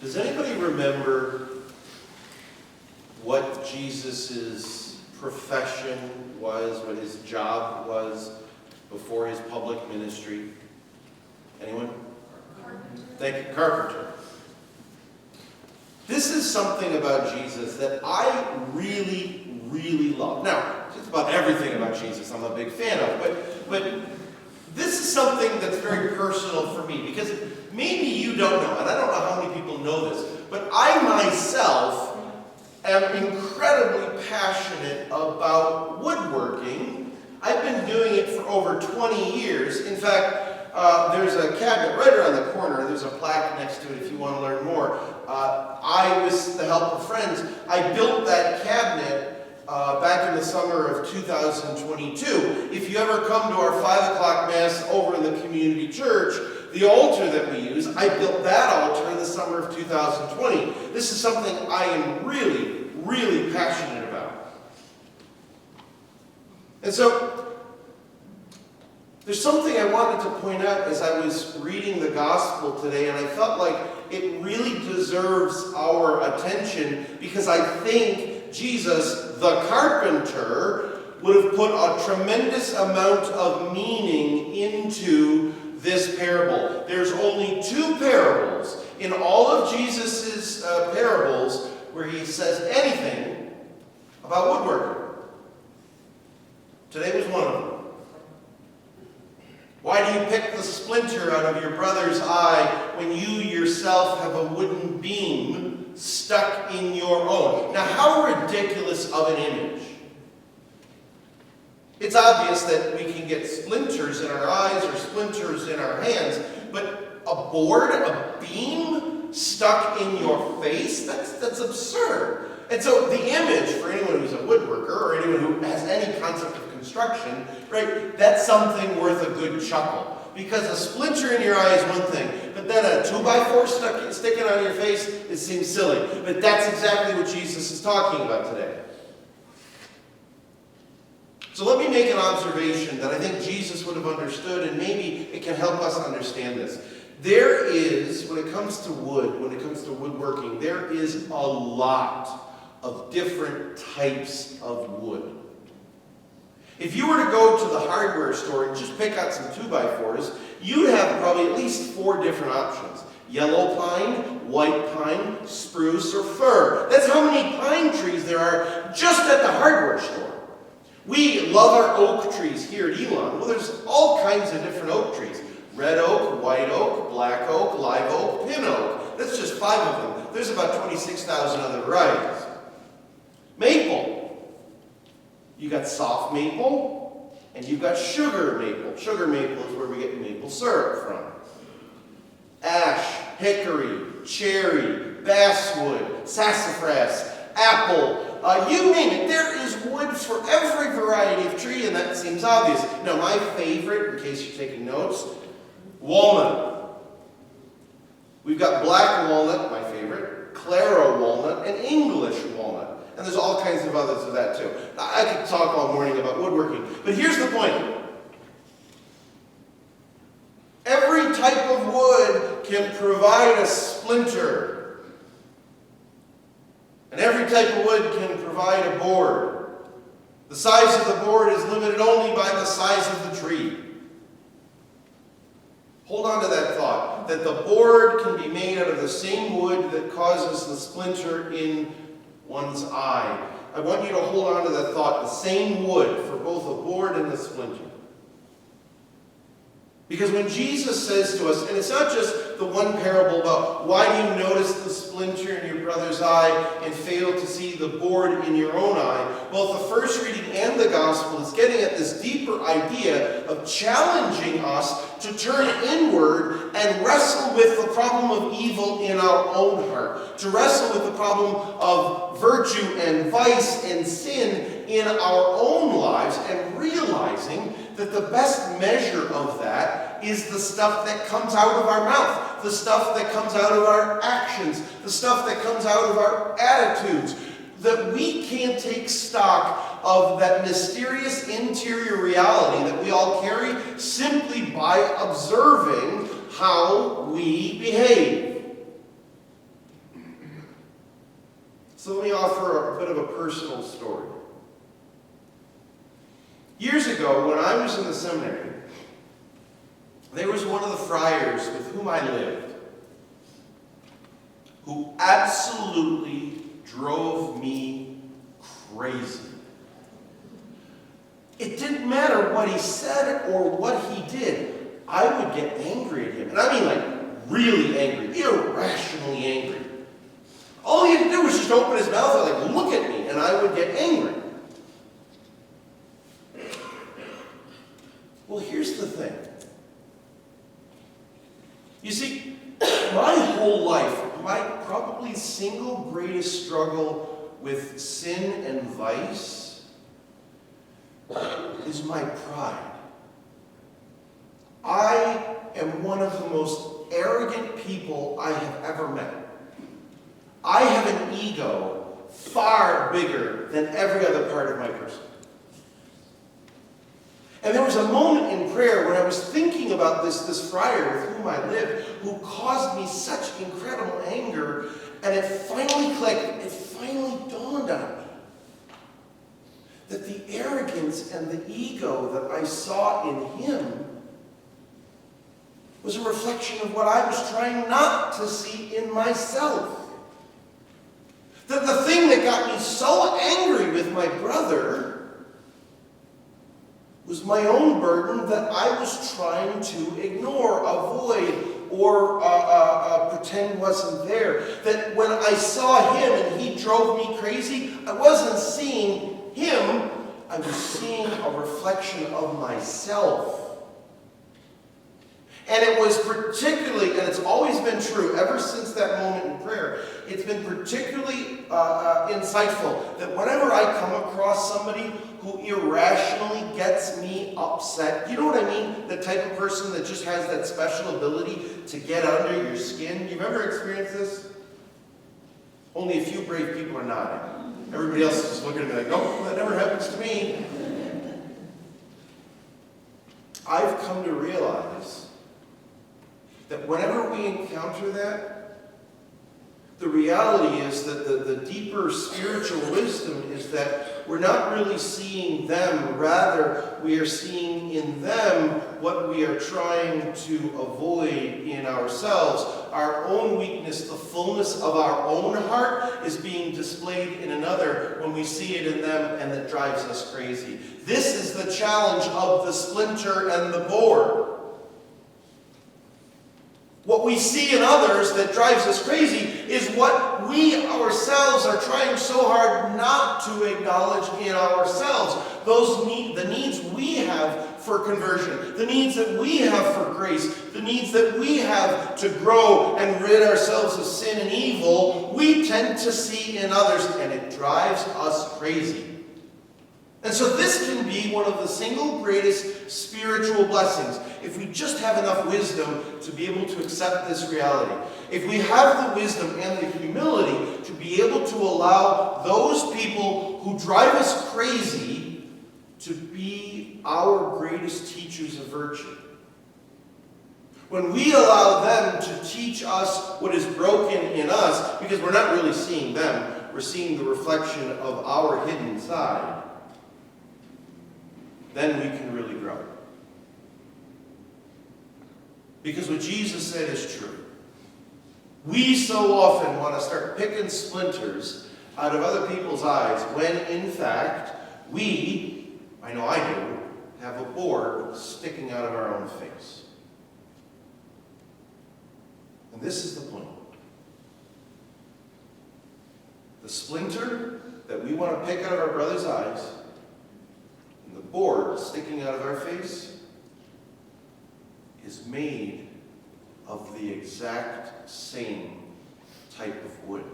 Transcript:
Does anybody remember what Jesus' profession was, what his job was before his public ministry? Anyone? Carpenter. Thank you, carpenter. This is something about Jesus that I really, really love. Now, just about everything about Jesus I'm a big fan of, but this is something that's very personal for me, because maybe you don't know, and I don't know how many people know this, but I myself am incredibly passionate about woodworking. I've been doing it for over 20 years. In fact, there's a cabinet right around the corner. There's a plaque next to it if you want to learn more. With the help of friends, I built that cabinet back in the summer of 2022. If you ever come to our 5 o'clock Mass over in the community church, the altar that we use, I built that altar in the summer of 2020. This is something I am really, really passionate about. And so, there's something I wanted to point out as I was reading the gospel today, and I felt like it really deserves our attention, because I think Jesus, the carpenter, would have put a tremendous amount of meaning into this parable. There's only 2 parables in all of Jesus' parables where he says anything about woodworking. Today was one of them. Why do you pick the splinter out of your brother's eye when you yourself have a wooden beam stuck in your own? Now, how ridiculous of an image. It's obvious that we can get splinters in our eyes or splinters in our hands, but a board, a beam stuck in your face? That's absurd. And so the image, for anyone who's a woodworker or anyone who has any concept of construction, right, that's something worth a good chuckle. Because a splinter in your eye is one thing, but then a 2x4 sticking on your face, it seems silly. But that's exactly what Jesus is talking about today. So let me make an observation that I think Jesus would have understood, and maybe it can help us understand this. There is, when it comes to wood, when it comes to woodworking, there is a lot of different types of wood. If you were to go to the hardware store and just pick out some 2x4s, you'd have probably at least 4 different options. Yellow pine, white pine, spruce, or fir. That's how many pine trees there are just at the hardware store. We love our oak trees here at Elon. Well, there's all kinds of different oak trees. Red oak, white oak, black oak, live oak, pin oak. That's just 5 of them. There's about 26,000 other varieties. Maple. You got soft maple, and you've got sugar maple. Sugar maple is where we get maple syrup from. Ash, hickory, cherry, basswood, sassafras, apple, you name it. There is wood for every variety of tree, and that seems obvious. Now, my favorite, in case you're taking notes, walnut. We've got black walnut, my favorite, Claro walnut, and English walnut. And there's all kinds of others of that too. I could talk all morning about woodworking, but here's the point. Every type of wood can provide a splinter. And every type of wood can provide a board. The size of the board is limited only by the size of the tree. Hold on to that thought, that the board can be made out of the same wood that causes the splinter in one's eye. I want you to hold on to that thought, the same wood for both a board and a splinter. Because when Jesus says to us, and it's not just the one parable about why do you notice the splinter in your brother's eye and fail to see the board in your own eye, both the first reading and the gospel is getting at this deeper idea of challenging us to turn inward and wrestle with the problem of evil in our own heart, to wrestle with the problem of virtue and vice and sin in our own lives, and realizing that the best measure of that is the stuff that comes out of our mouth, the stuff that comes out of our actions, the stuff that comes out of our attitudes. That we can't take stock of that mysterious interior reality that we all carry simply by observing how we behave. So let me offer a bit of a personal story. Years ago, when I was in the seminary, there was one of the friars with whom I lived who absolutely drove me crazy. It didn't matter what he said or what he did. I would get angry at him. And I mean like really angry, irrationally angry. All he had to do was just open his mouth and like look at me, and I would get angry. Well, here's the thing. You see, my whole life, my probably single greatest struggle with sin and vice is my pride. I am one of the most arrogant people I have ever met. I have an ego far bigger than every other part of my person. And there was a moment in prayer when I was thinking about this friar with whom I lived, who caused me such incredible anger, and it finally clicked, it finally dawned on me that the arrogance and the ego that I saw in him was a reflection of what I was trying not to see in myself. That the thing that got me so angry with my brother was my own burden that I was trying to ignore, avoid, or pretend wasn't there. That when I saw him and he drove me crazy, I wasn't seeing him, I was seeing a reflection of myself. And it was particularly, and it's always been true ever since that moment in prayer, it's been particularly insightful that whenever I come across somebody who irrationally gets me upset, you know what I mean? The type of person that just has that special ability to get under your skin. You've ever experienced this? Only a few brave people are nodding. Everybody else is just looking at me like, oh, that never happens to me. I've come to realize that whenever we encounter that, the reality is that the deeper spiritual wisdom is that we're not really seeing them, rather we are seeing in them what we are trying to avoid in ourselves. Our own weakness, the fullness of our own heart is being displayed in another when we see it in them, and that drives us crazy. This is the challenge of the splinter and the board. What we see in others that drives us crazy is what we ourselves are trying so hard not to acknowledge in ourselves. The needs we have for conversion, the needs that we have for grace, the needs that we have to grow and rid ourselves of sin and evil, we tend to see in others, and it drives us crazy. And so this can be one of the single greatest spiritual blessings, if we just have enough wisdom to be able to accept this reality. If we have the wisdom and the humility to be able to allow those people who drive us crazy to be our greatest teachers of virtue. When we allow them to teach us what is broken in us, because we're not really seeing them, we're seeing the reflection of our hidden side, then we can really grow. Because what Jesus said is true. We so often want to start picking splinters out of other people's eyes when, in fact, we, I know I do, have a board sticking out of our own face. And this is the point. The splinter that we want to pick out of our brother's eyes, the board sticking out of our face, is made of the exact same type of wood.